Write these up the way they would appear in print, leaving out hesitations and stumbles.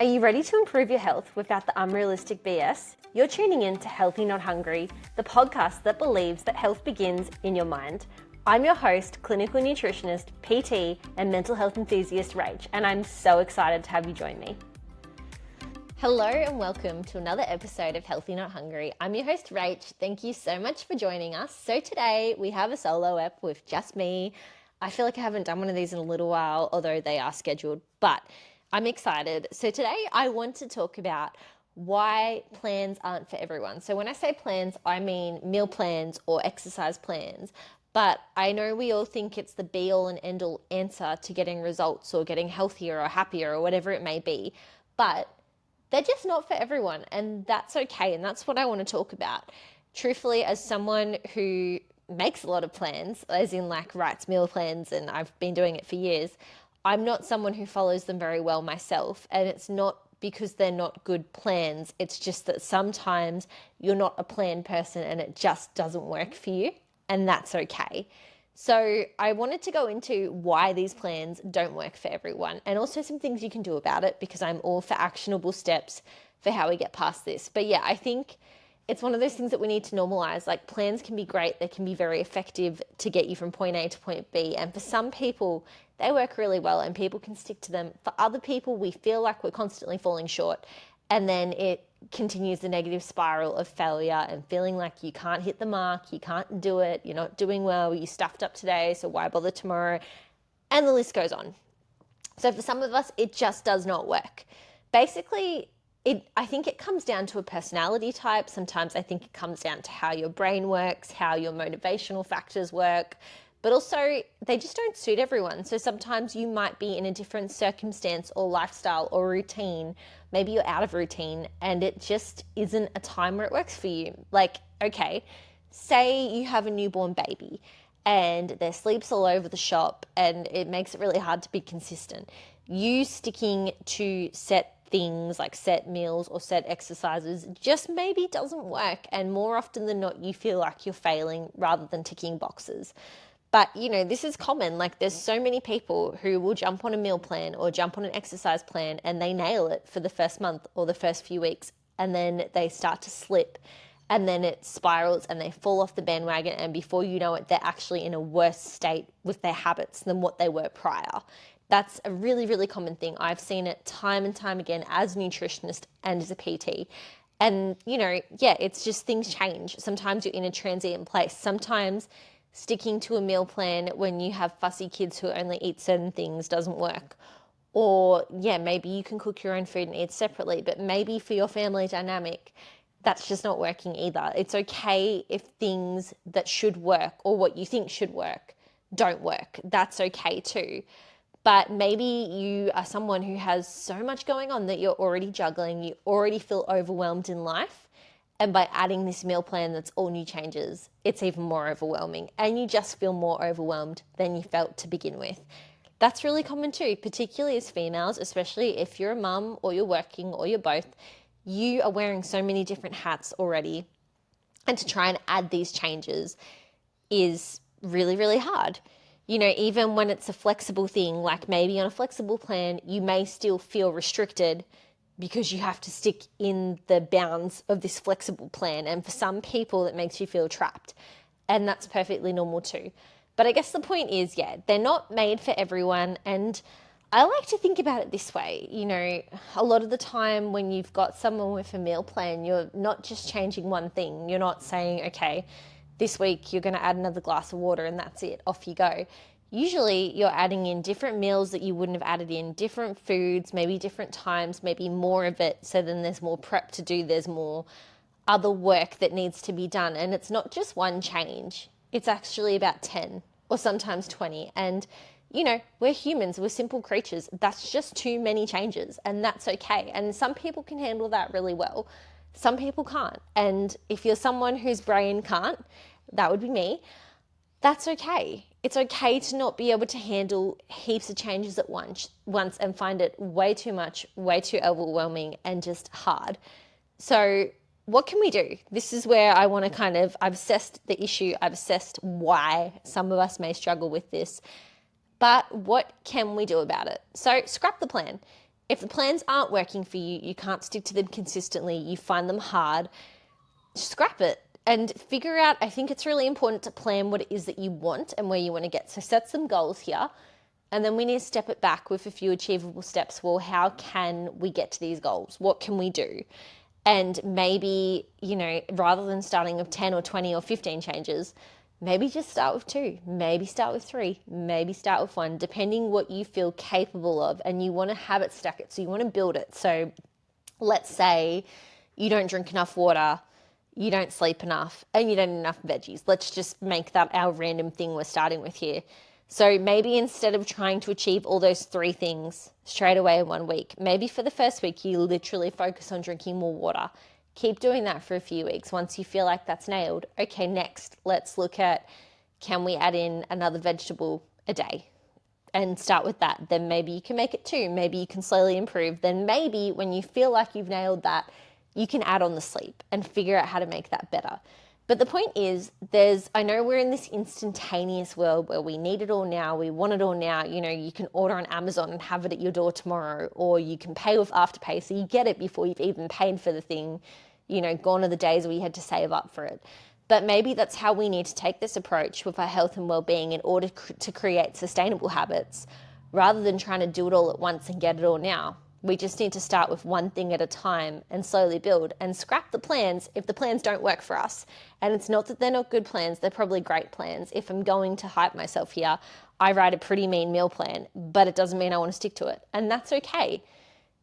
Are you ready to improve your health without the unrealistic BS? You're tuning in to Healthy Not Hungry, the podcast that believes that health begins in your mind. I'm your host, clinical nutritionist, PT, and mental health enthusiast Rach, and I'm so excited to have you join me. Hello and welcome to another episode of Healthy Not Hungry. I'm your host Rach. Thank you so much for joining us. So today we have a solo ep with just me. I feel like I haven't done one of these in a little while, although they are scheduled, but I'm excited. So today I want to talk about why plans aren't for everyone. So when I say plans, I mean meal plans or exercise plans. But I know we all think it's the be all and end all answer to getting results or getting healthier or happier or whatever it may be. But they're just not for everyone, and that's okay. And that's what I want to talk about. Truthfully, as someone who makes a lot of plans, as in like writes meal plans, and I've been doing it for years, I'm not someone who follows them very well myself. And it's not because they're not good plans. It's just that sometimes you're not a planned person and it just doesn't work for you. And that's okay. So I wanted to go into why these plans don't work for everyone and also some things you can do about it, because I'm all for actionable steps for how we get past this. But yeah, I think it's one of those things that we need to normalize. Like, plans can be great. They can be very effective to get you from point A to point B. And for some people, they work really well and people can stick to them. For other people, we feel like we're constantly falling short, and then it continues the negative spiral of failure and feeling like you can't hit the mark, you can't do it, you're not doing well, you stuffed up today, so why bother tomorrow? And the list goes on. So for some of us, it just does not work. Basically, I think it comes down to a personality type. Sometimes I think it comes down to how your brain works, how your motivational factors work, but also they just don't suit everyone. So sometimes you might be in a different circumstance or lifestyle or routine. Maybe you're out of routine and it just isn't a time where it works for you. Like, okay, say you have a newborn baby and their sleep's all over the shop and it makes it really hard to be consistent. You sticking to set things like set meals or set exercises just maybe doesn't work. And more often than not, you feel like you're failing rather than ticking boxes. But, you know, this is common. Like, there's so many people who will jump on a meal plan or jump on an exercise plan and they nail it for the first month or the first few weeks. And then they start to slip and then it spirals and they fall off the bandwagon. And before you know it, they're actually in a worse state with their habits than what they were prior. That's a really, really common thing. I've seen it time and time again as a nutritionist and as a PT. And, you know, yeah, it's just things change. Sometimes you're in a transient place. Sometimes sticking to a meal plan when you have fussy kids who only eat certain things doesn't work. Or yeah, maybe you can cook your own food and eat separately, but maybe for your family dynamic, that's just not working either. It's okay if things that should work or what you think should work don't work. That's okay too. But maybe you are someone who has so much going on that you're already juggling, you already feel overwhelmed in life. And by adding this meal plan that's all new changes, it's even more overwhelming and you just feel more overwhelmed than you felt to begin with. That's really common too, particularly as females, especially if you're a mum or you're working or you're both. You are wearing so many different hats already, and to try and add these changes is really, really hard. You know, even when it's a flexible thing, like maybe on a flexible plan, you may still feel restricted because you have to stick in the bounds of this flexible plan. And for some people, that makes you feel trapped. And that's perfectly normal too. But I guess the point is, yeah, they're not made for everyone. And I like to think about it this way. You know, a lot of the time when you've got someone with a meal plan, you're not just changing one thing. You're not saying, okay, this week you're going to add another glass of water and that's it, off you go. Usually you're adding in different meals that you wouldn't have added in, different foods, maybe different times, maybe more of it. So then there's more prep to do. There's more other work that needs to be done. And it's not just one change. It's actually about 10 or sometimes 20. And, you know, we're humans, we're simple creatures. That's just too many changes and that's okay. And some people can handle that really well. Some people can't. And if you're someone whose brain can't, that would be me. That's okay. It's okay to not be able to handle heaps of changes at once and find it way too much, way too overwhelming and just hard. So what can we do? This is where I want to I've assessed the issue. I've assessed why some of us may struggle with this, but what can we do about it? So scrap the plan. If the plans aren't working for you, you can't stick to them consistently, you find them hard, scrap it and figure out. I think it's really important to plan what it is that you want and where you want to get. So set some goals here, and then we need to step it back with a few achievable steps. Well, how can we get to these goals? What can we do? And maybe, rather than starting with 10 or 20 or 15 changes, maybe just start with 2, maybe start with 3, maybe start with 1, depending what you feel capable of. And you want to habit stack it, so you want to build it. So let's say you don't drink enough water, you don't sleep enough, and you don't eat enough veggies. Let's just make that our random thing we're starting with here. So maybe instead of trying to achieve all those 3 things straight away in 1 week, maybe for the first week you literally focus on drinking more water. Keep doing that for a few weeks. Once you feel like that's nailed, okay, next, let's look at, can we add in another vegetable a day? And start with that. Then maybe you can make it 2. Maybe you can slowly improve. Then maybe when you feel like you've nailed that, you can add on the sleep and figure out how to make that better. But the point is, I know we're in this instantaneous world where we need it all now, we want it all now. You can order on Amazon and have it at your door tomorrow, or you can pay with Afterpay so you get it before you've even paid for the thing. Gone are the days where you had to save up for it. But maybe that's how we need to take this approach with our health and well-being in order to create sustainable habits, rather than trying to do it all at once and get it all now. We just need to start with one thing at a time and slowly build, and scrap the plans if the plans don't work for us. And it's not that they're not good plans, they're probably great plans. If I'm going to hype myself here, I write a pretty mean meal plan, but it doesn't mean I want to stick to it. And that's okay.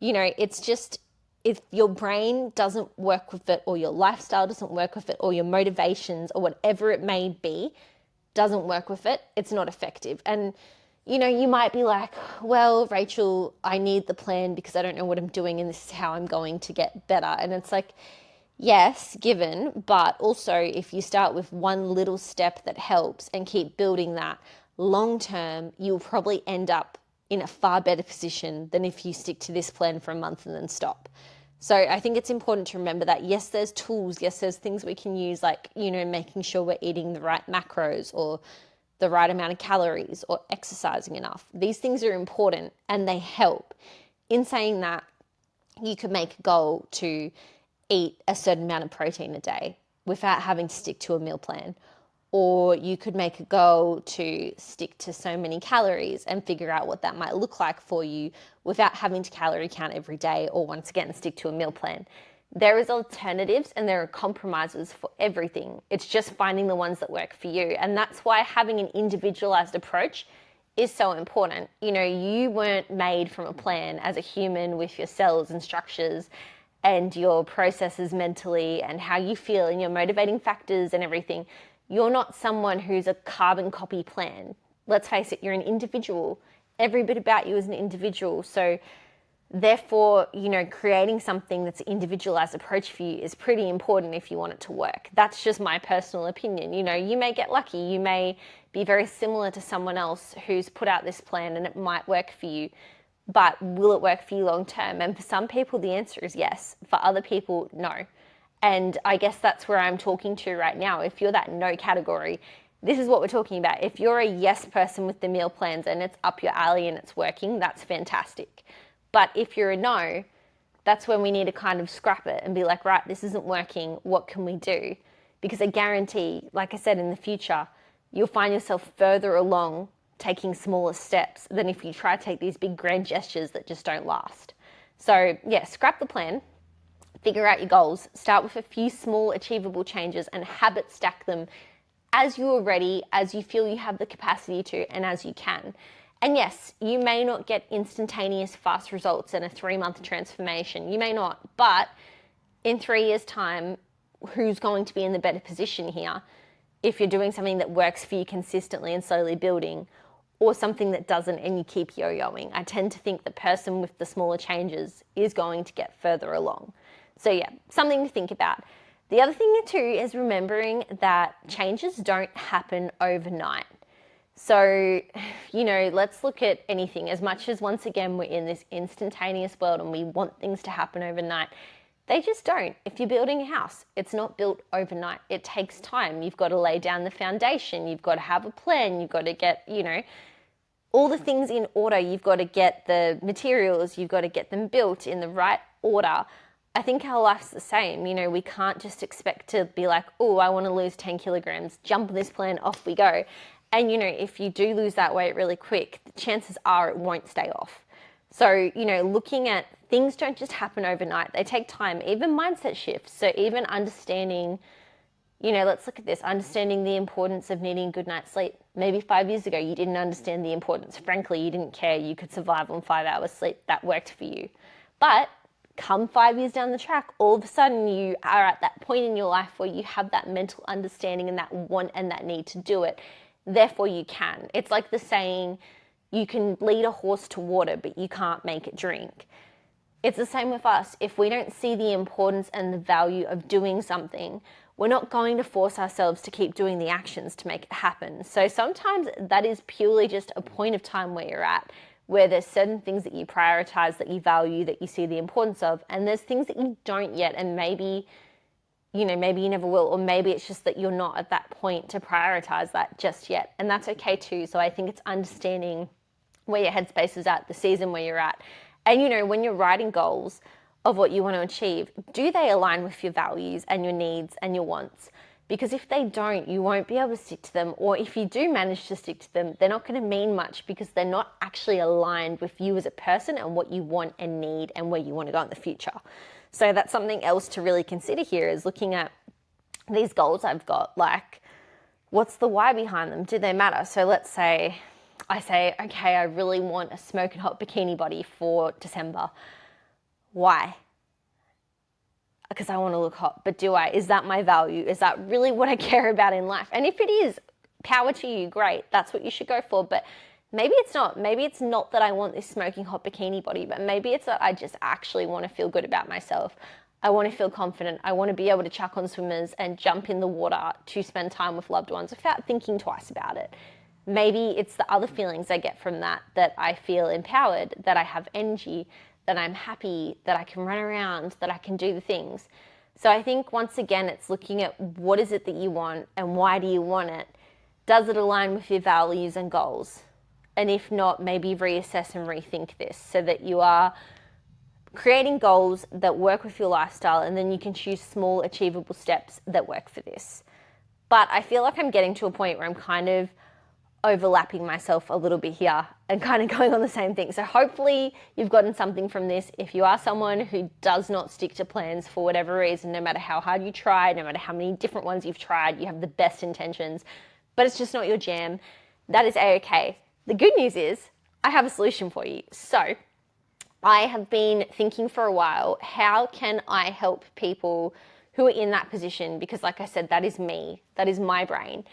It's just, if your brain doesn't work with it, or your lifestyle doesn't work with it, or your motivations or whatever it may be doesn't work with it, it's not effective. And you might be like, well, Rachel, I need the plan because I don't know what I'm doing and this is how I'm going to get better. And it's like, yes, given, but also if you start with one little step that helps and keep building that long term, you'll probably end up in a far better position than if you stick to this plan for a month and then stop. So I think it's important to remember that, yes, there's tools, yes, there's things we can use, like, making sure we're eating the right macros or the right amount of calories or exercising enough. These things are important and they help. In saying that, you could make a goal to eat a certain amount of protein a day without having to stick to a meal plan. Or you could make a goal to stick to so many calories and figure out what that might look like for you without having to calorie count every day, or once again, stick to a meal plan. There is alternatives and there are compromises for everything. It's just finding the ones that work for you. And that's why having an individualized approach is so important. You weren't made from a plan as a human with your cells and structures and your processes mentally and how you feel and your motivating factors and everything. You're not someone who's a carbon copy plan. Let's face it, you're an individual. Every bit about you is an individual. So therefore, creating something that's an individualized approach for you is pretty important if you want it to work. That's just my personal opinion. You may get lucky. You may be very similar to someone else who's put out this plan and it might work for you, but will it work for you long term? And for some people, the answer is yes. For other people, no. And I guess that's where I'm talking to right now. If you're that no category, this is what we're talking about. If you're a yes person with the meal plans and it's up your alley and it's working, that's fantastic. But if you're a no, that's when we need to kind of scrap it and be like, right, this isn't working. What can we do? Because I guarantee, like I said, in the future, you'll find yourself further along taking smaller steps than if you try to take these big grand gestures that just don't last. So yeah, scrap the plan, figure out your goals, start with a few small achievable changes and habit stack them as you are ready, as you feel you have the capacity to, and as you can. And yes, you may not get instantaneous fast results in a 3-month transformation. You may not, but in 3 years' time, who's going to be in the better position here if you're doing something that works for you consistently and slowly building, or something that doesn't and you keep yo-yoing? I tend to think the person with the smaller changes is going to get further along. So yeah, something to think about. The other thing too is remembering that changes don't happen overnight. So, let's look at anything. As much as, once again, we're in this instantaneous world and we want things to happen overnight, they just don't. If you're building a house, it's not built overnight. It takes time. You've got to lay down the foundation. You've got to have a plan. You've got to get, all the things in order. You've got to get the materials, you've got to get them built in the right order. I think our life's the same. You know, we can't just expect to be like, oh, I want to lose 10 kilograms, jump on this plan, off we go. And, you know, if you do lose that weight really quick, the chances are it won't stay off. So, you know, looking at things don't just happen overnight. They take time, even mindset shifts. So even understanding, you know, let's look at this, understanding the importance of needing a good night's sleep. Maybe 5 years ago, you didn't understand the importance. Frankly, you didn't care. You could survive on 5 hours sleep. That worked for you. But come 5 years down the track, all of a sudden you are at that point in your life where you have that mental understanding and that want and that need to do it. Therefore, you can. It's like the saying, you can lead a horse to water, but you can't make it drink. It's the same with us. If we don't see the importance and the value of doing something, we're not going to force ourselves to keep doing the actions to make it happen. So sometimes that is purely just a point of time where you're at, where there's certain things that you prioritize, that you value, that you see the importance of, and there's things that you don't yet, and maybe, you know, maybe you never will, or maybe it's just that you're not at that point to prioritize that just yet, and that's okay too. So I think it's understanding where your headspace is at, the season where you're at, and you know, when you're writing goals of what you want to achieve, do they align with your values and your needs and your wants? Because if they don't, you won't be able to stick to them. Or if you do manage to stick to them, they're not going to mean much because they're not actually aligned with you as a person and what you want and need and where you want to go in the future. So that's something else to really consider here, is looking at these goals I've got. Like, what's the why behind them? Do they matter? So let's say I say, okay, I really want a smoking hot bikini body for December. Why? Because I want to look hot. But do I? Is that my value? Is that really what I care about in life? And if it is, power to you, great. That's what you should go for. But maybe it's not. Maybe it's not that I want this smoking hot bikini body, but maybe it's that I just actually want to feel good about myself. I want to feel confident. I want to be able to chuck on swimmers and jump in the water to spend time with loved ones without thinking twice about it. Maybe it's the other feelings I get from that I feel empowered, that I have energy, that I'm happy, that I can run around, that I can do the things. So I think once again, it's looking at what is it that you want and why do you want it? Does it align with your values and goals? And if not, maybe reassess and rethink this so that you are creating goals that work with your lifestyle, and then you can choose small achievable steps that work for this. But I feel like I'm getting to a point where I'm kind of overlapping myself a little bit here and kind of going on the same thing. So hopefully you've gotten something from this. If you are someone who does not stick to plans for whatever reason, no matter how hard you try, no matter how many different ones you've tried, you have the best intentions, but it's just not your jam, that is a-okay. The good news is I have a solution for you. So I have been thinking for a while, how can I help people who are in that position? Because like I said, that is me, that is my brain.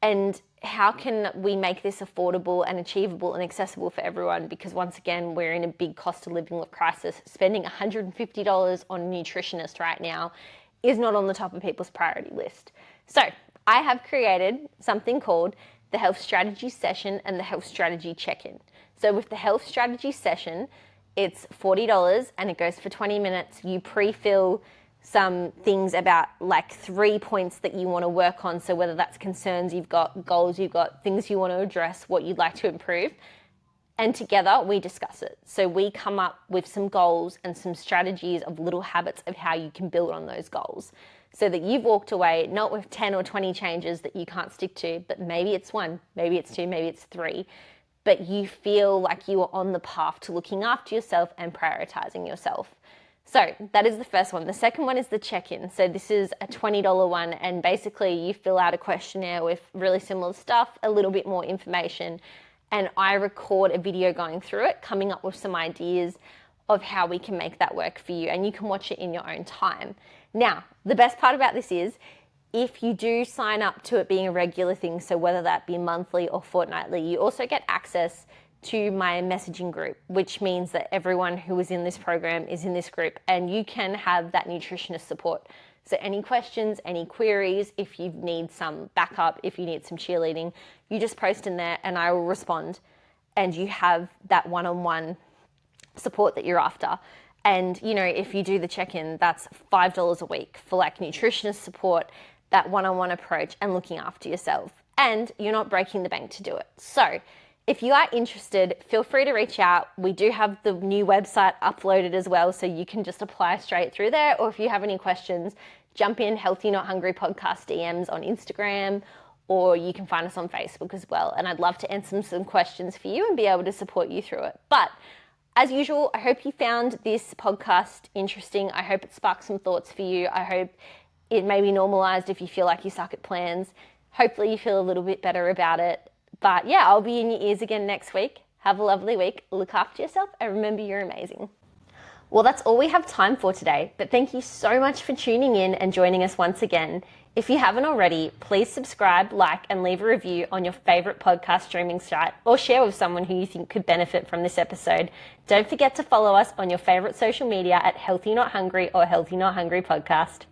And how can we make this affordable and achievable and accessible for everyone? Because once again, we're in a big cost of living crisis. Spending $150 on a nutritionist right now is not on the top of people's priority list. So I have created something called the Health Strategy Session and the Health Strategy Check-In. So with the Health Strategy Session, it's $40 and it goes for 20 minutes. You pre-fill some things about like 3 points that you want to work on. So whether that's concerns you've got, goals you've got, things you want to address, what you'd like to improve. And together we discuss it. So we come up with some goals and some strategies of little habits of how you can build on those goals. So that you've walked away not with 10 or 20 changes that you can't stick to, but maybe it's 1, maybe it's 2, maybe it's 3. But you feel like you are on the path to looking after yourself and prioritizing yourself. So that is the first one. The second one is the check-in. So this is a $20 one, and basically you fill out a questionnaire with really similar stuff, a little bit more information, and I record a video going through it, coming up with some ideas of how we can make that work for you, and you can watch it in your own time. Now, the best part about this is if you do sign up to it being a regular thing, so whether that be monthly or fortnightly, you also get access to my messaging group, which means that everyone who is in this program is in this group, and you can have that nutritionist support. So any questions, any queries, if you need some backup, if you need some cheerleading, you just post in there and I will respond, and you have that one-on-one support that you're after. And you know, if you do the check-in, that's $5 a week for like nutritionist support, that one-on-one approach and looking after yourself, and you're not breaking the bank to do it. So If you are interested, feel free to reach out. We do have the new website uploaded as well, so you can just apply straight through there. Or if you have any questions, jump in Healthy Not Hungry podcast DMs on Instagram, or you can find us on Facebook as well. And I'd love to answer some questions for you and be able to support you through it. But as usual, I hope you found this podcast interesting. I hope it sparked some thoughts for you. I hope it may be normalized if you feel like you suck at plans. Hopefully you feel a little bit better about it. But yeah, I'll be in your ears again next week. Have a lovely week. Look after yourself and remember you're amazing. Well, that's all we have time for today, but thank you so much for tuning in and joining us once again. If you haven't already, please subscribe, like, and leave a review on your favorite podcast streaming site, or share with someone who you think could benefit from this episode. Don't forget to follow us on your favorite social media at Healthy Not Hungry or Healthy Not Hungry Podcast.